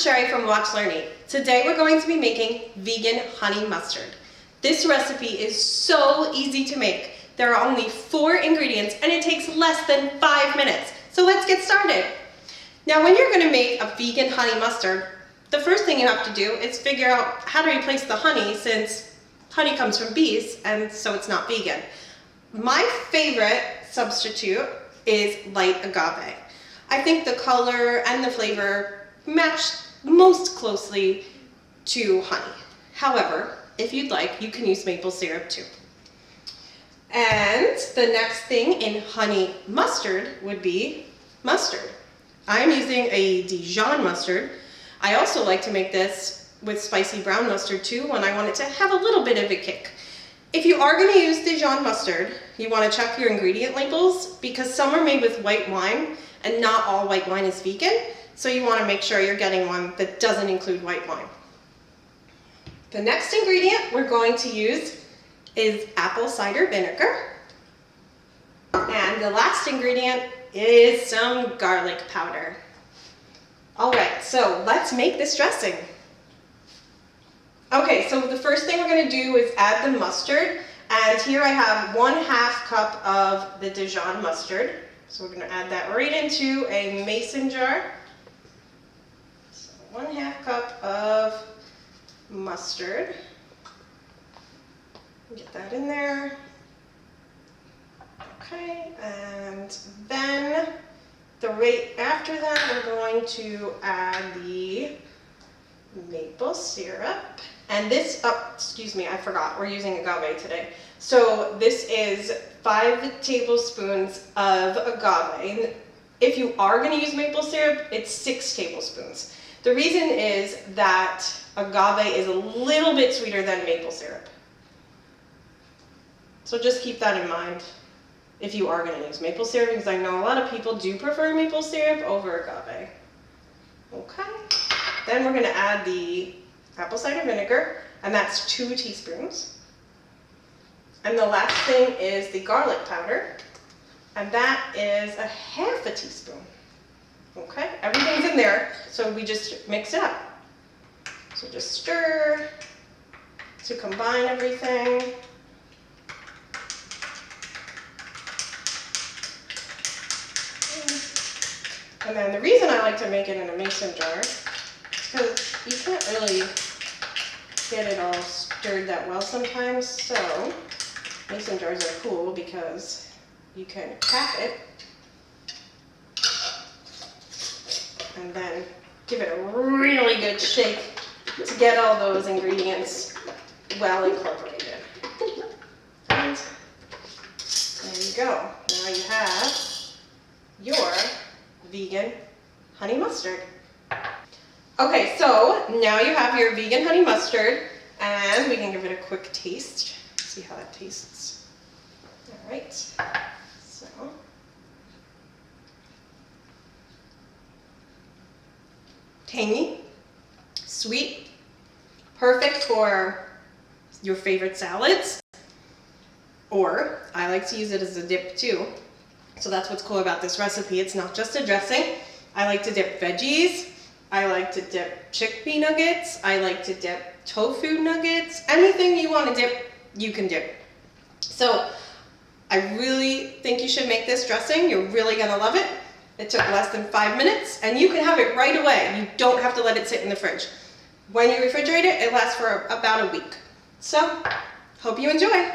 Sherry from Watch Learn Eat. Today we're going to be making vegan honey mustard. This recipe is so easy to make. There are only 4 ingredients and it takes less than 5 minutes. So let's get started. Now when you're going to make a vegan honey mustard, the first thing you have to do is figure out how to replace the honey, since honey comes from bees and so it's not vegan. My favorite substitute is light agave. I think the color and the flavor match most closely to honey. However, if you'd like, you can use maple syrup too. And the next thing in honey mustard would be mustard. I'm using a Dijon mustard. I also like to make this with spicy brown mustard too when I want it to have a little bit of a kick. If you are going to use Dijon mustard, you want to check your ingredient labels because some are made with white wine and not all white wine is vegan. So you want to make sure you're getting one that doesn't include white wine. The next ingredient we're going to use is apple cider vinegar. And the last ingredient is some garlic powder. All right, so let's make this dressing. Okay, so the first thing we're going to do is add the mustard. And here I have 1/2 cup of the Dijon mustard. So we're going to add that right into a mason jar. So 1/2 cup of mustard. Get that in there. Okay, and then right after that we're going to add the maple syrup. And this, excuse me, I forgot, we're using agave today. So this is 5 tablespoons of agave. If you are going to use maple syrup, it's 6 tablespoons. The reason is that agave is a little bit sweeter than maple syrup. So just keep that in mind if you are going to use maple syrup, because I know a lot of people do prefer maple syrup over agave. Okay, then we're going to add the apple cider vinegar, and that's 2 teaspoons. And the last thing is the garlic powder, and that is 1/2 teaspoon. Okay, everything's in there, so we just mix it up. So just stir to combine everything. And then the reason I like to make it in a mason jar is because you can't really get it all stirred that well sometimes. So mason jars are cool because you can cap it and then give it a really good shake to get all those ingredients well incorporated. And there you go. Now you have your vegan honey mustard. Okay, so now you have your vegan honey mustard, and we can give it a quick taste. See how that tastes. All right, so tangy, sweet, perfect for your favorite salads, or I like to use it as a dip too. So that's what's cool about this recipe. It's not just a dressing. I like to dip veggies. I like to dip chickpea nuggets. I like to dip tofu nuggets. Anything you want to dip, you can dip. So I really think you should make this dressing. You're really going to love it. It took less than 5 minutes, and you can have it right away. You don't have to let it sit in the fridge. When you refrigerate it, it lasts for about a week. So hope you enjoy.